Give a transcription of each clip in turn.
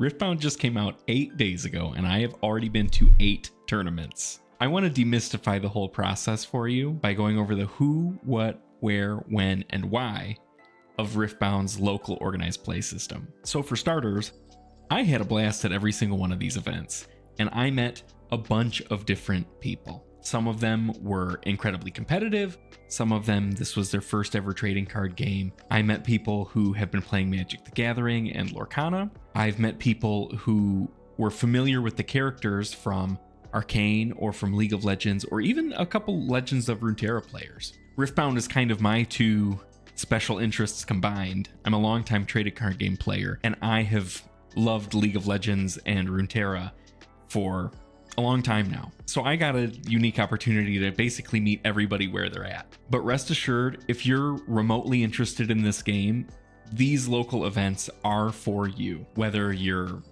Riftbound just came out 8 days ago, and I have already been to 8 tournaments. I want to demystify the whole process for you by going over the who, what, where, when, and why of Riftbound's local organized play system. So for starters, I had a blast at every single one of these events, and I met a bunch of different people. Some of them were incredibly competitive. Some of them, this was their first ever trading card game. I met people who have been playing Magic the Gathering and Lorcana. I've met people who were familiar with the characters from Arcane or from League of Legends, or even a couple Legends of Runeterra players. Riftbound is kind of my two special interests combined. I'm a longtime traded card game player, and I have loved League of Legends and Runeterra for a long time now. So I got a unique opportunity to basically meet everybody where they're at. But rest assured, if you're remotely interested in this game, these local events are for you, whether you're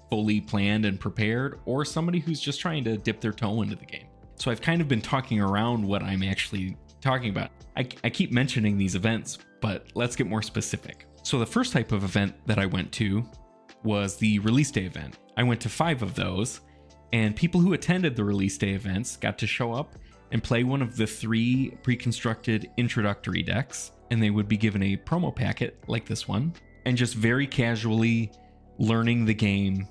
fully planned and prepared or somebody who's just trying to dip their toe into the game. So I've kind of been talking around what I'm actually talking about. I keep mentioning these events, but let's get more specific. So the first type of event that I went to was the release day event. I went to 5 of those, and people who attended the release day events got to show up and play one of the 3 pre-constructed introductory decks, and they would be given a promo packet like this one, and just very casually learning the game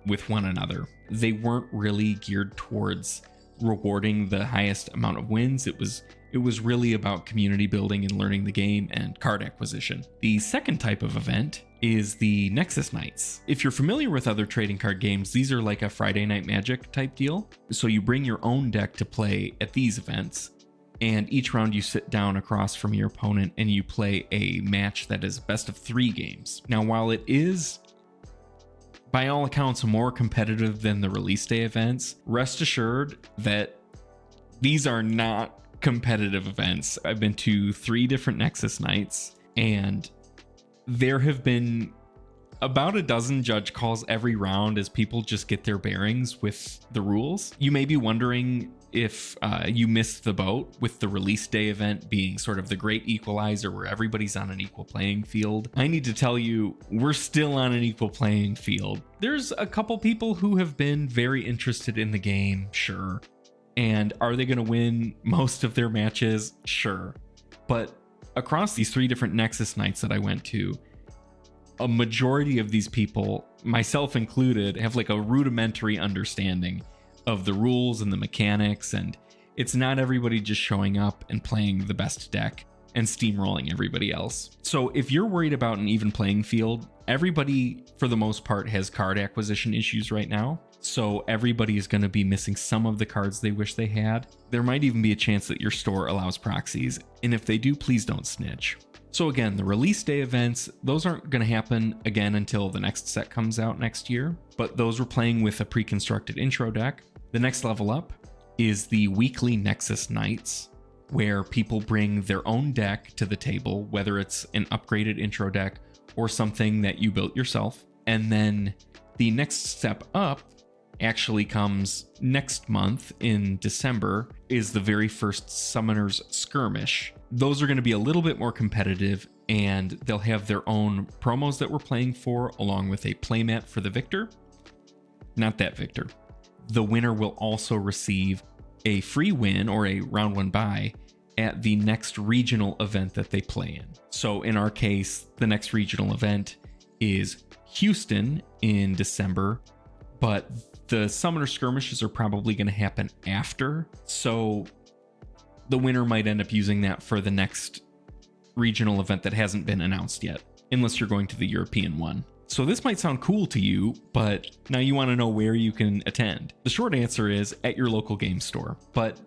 with one another. They weren't really geared towards rewarding the highest amount of wins. It was really about community building and learning the game and card acquisition. The second type of event is the Nexus Nights. If you're familiar with other trading card games, these are like a Friday Night Magic type deal. So you bring your own deck to play at these events, and each round you sit down across from your opponent and you play a match that is best of 3 games. Now, while it is by all accounts more competitive than the release day events, rest assured that these are not competitive events. I've been to 3 different Nexus Nights, and there have been about a dozen judge calls every round as people just get their bearings with the rules. You may be wondering if you missed the boat with the release day event being sort of the great equalizer where everybody's on an equal playing field. I need to tell you, we're still on an equal playing field. There's a couple people who have been very interested in the game, sure. And are they going to win most of their matches? Sure. But across these 3 different Nexus Nights that I went to, a majority of these people, myself included, have like a rudimentary understanding of the rules and the mechanics, and it's not everybody just showing up and playing the best deck and steamrolling everybody else. So if you're worried about an even playing field, everybody for the most part has card acquisition issues right now. So everybody is going to be missing some of the cards they wish they had. There might even be a chance that your store allows proxies, and if they do, please don't snitch. So again, the release day events, those aren't going to happen again until the next set comes out next year, but those were playing with a pre-constructed intro deck. The next level up is the weekly Nexus Nights, where people bring their own deck to the table, whether it's an upgraded intro deck or something that you built yourself. And then the next step up actually comes next month in December, is the very first Summoner's Skirmish. Those are going to be a little bit more competitive, and they'll have their own promos that we're playing for, along with a playmat for the victor. Not that victor. The winner will also receive a free win or a round 1 buy at the next regional event that they play in. So in our case, the next regional event is Houston in December, but the Summoner Skirmishes are probably going to happen after. So the winner might end up using that for the next regional event that hasn't been announced yet, unless you're going to the European one. So this might sound cool to you, but now you want to know where you can attend. The short answer is at your local game store. But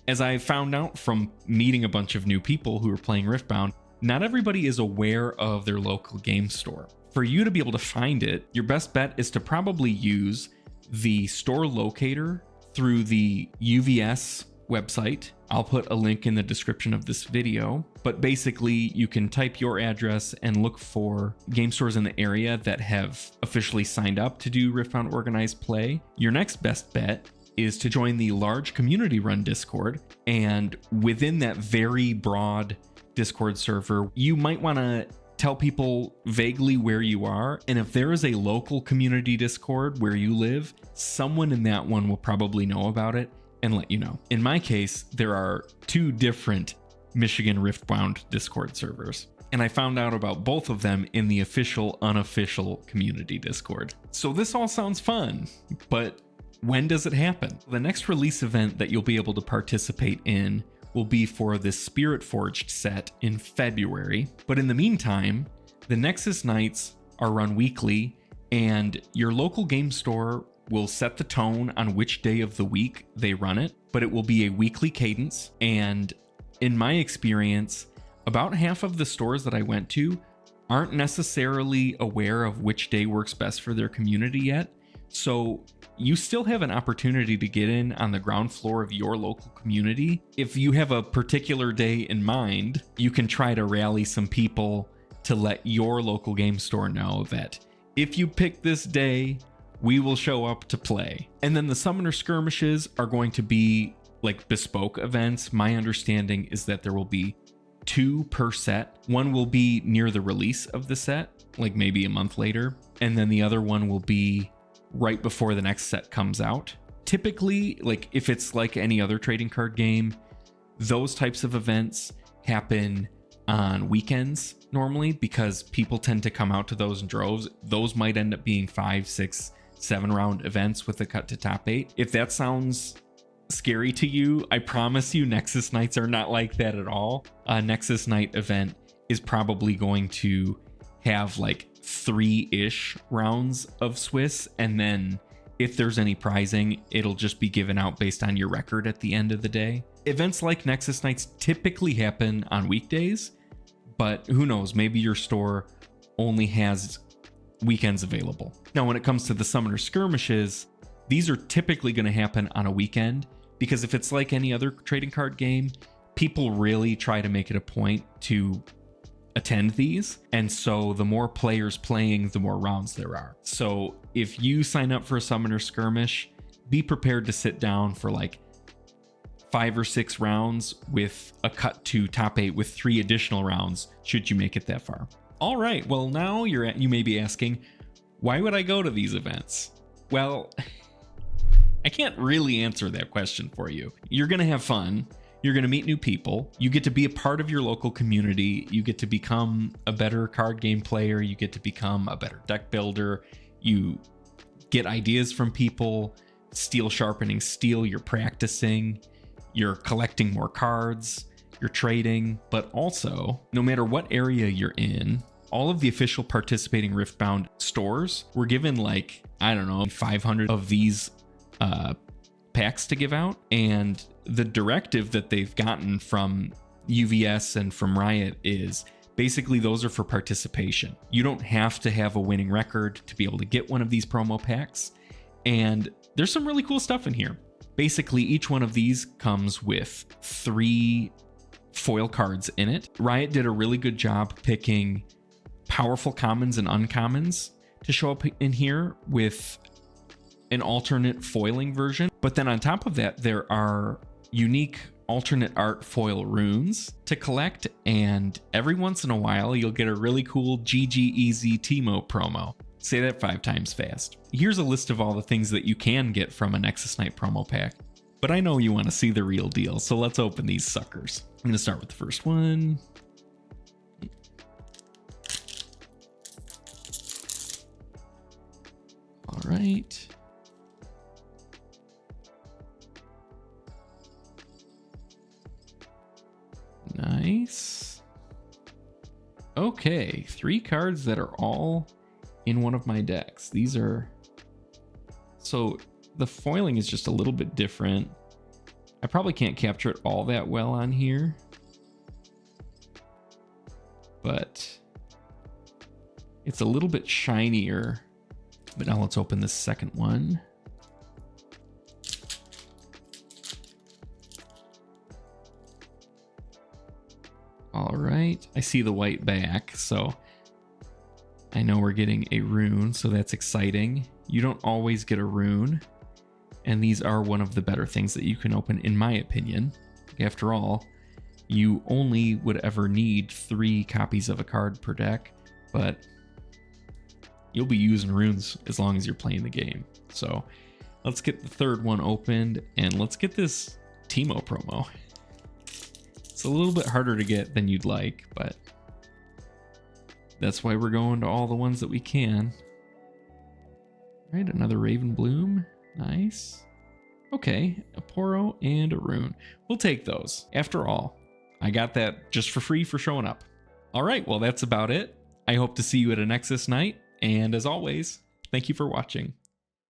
as I found out from meeting a bunch of new people who are playing Riftbound, not everybody is aware of their local game store. For you to be able to find it, your best bet is to probably use the store locator through the UVS website. I'll put a link in the description of this video, but basically you can type your address and look for game stores in the area that have officially signed up to do Riftbound Organized Play. Your next best bet is to join the large community run Discord, and within that very broad Discord server, you might want to tell people vaguely where you are. And if there is a local community Discord where you live, someone in that one will probably know about it and let you know. In my case, there are 2 different Michigan Riftbound Discord servers, and I found out about both of them in the official, unofficial community Discord. So this all sounds fun, but when does it happen? The next release event that you'll be able to participate in will be for the Spirit Forged set in February. But in the meantime, the Nexus Nights are run weekly, and your local game store will set the tone on which day of the week they run it, but it will be a weekly cadence. And in my experience, about half of the stores that I went to aren't necessarily aware of which day works best for their community yet. So you still have an opportunity to get in on the ground floor of your local community. If you have a particular day in mind, you can try to rally some people to let your local game store know that if you pick this day, we will show up to play. And then the Summoner Skirmishes are going to be like bespoke events. My understanding is that there will be 2 per set. One will be near the release of the set, like maybe a month later, and then the other one will be right before the next set comes out. Typically, like if it's like any other trading card game, those types of events happen on weekends normally because people tend to come out to those in droves. Those might end up being 5, 6, 7 round events with a cut to top 8. If that sounds scary to you, I promise you Nexus Nights are not like that at all. A Nexus Night event is probably going to have like 3-ish rounds of Swiss, and then if there's any prizing, it'll just be given out based on your record at the end of the day. Events like Nexus Nights typically happen on weekdays, but who knows, maybe your store only has weekends available. Now, when it comes to the Summoner Skirmishes, these are typically going to happen on a weekend, because if it's like any other trading card game, people really try to make it a point to attend these, and so the more players playing, the more rounds there are. So if you sign up for a Summoner Skirmish, be prepared to sit down for like 5 or 6 rounds with a cut to top 8 with 3 additional rounds should you make it that far. All right, well, now you may be asking, why would I go to these events? Well, I can't really answer that question for you. You're going to have fun. You're going to meet new people. You get to be a part of your local community. You get to become a better card game player. You get to become a better deck builder. You get ideas from people. Steel sharpening steel. You're practicing. You're collecting more cards. You're trading. But also, no matter what area you're in, all of the official participating Riftbound stores were given like, I don't know, 500 of these packs to give out. And the directive that they've gotten from UVS and from Riot is basically those are for participation. You don't have to have a winning record to be able to get one of these promo packs. And there's some really cool stuff in here. Basically, each one of these comes with 3 foil cards in it. Riot did a really good job picking powerful commons and uncommons to show up in here with an alternate foiling version. But then on top of that, there are unique alternate art foil runes to collect, and every once in a while you'll get a really cool GG Easy Teemo promo. Say that 5 times fast. Here's a list of all the things that you can get from a Nexus Night promo pack, but I know you want to see the real deal, so let's open these suckers. I'm going to start with the first one. All right. Nice. Okay, 3 cards that are all in one of my decks. These are... So the foiling is just a little bit different. I probably can't capture it all that well on here, but it's a little bit shinier. But now let's open this second one. All right, I see the white back, so I know we're getting a rune, so that's exciting. You don't always get a rune, and these are one of the better things that you can open, in my opinion. After all, you only would ever need 3 copies of a card per deck, but you'll be using runes as long as you're playing the game. So let's get the third one opened, and let's get this Teemo promo. It's a little bit harder to get than you'd like, but that's why we're going to all the ones that we can. All right, another Raven Bloom. Nice. Okay, a Poro and a Rune. We'll take those. After all, I got that just for free for showing up. All right, well, that's about it. I hope to see you at a Nexus night. And as always, thank you for watching.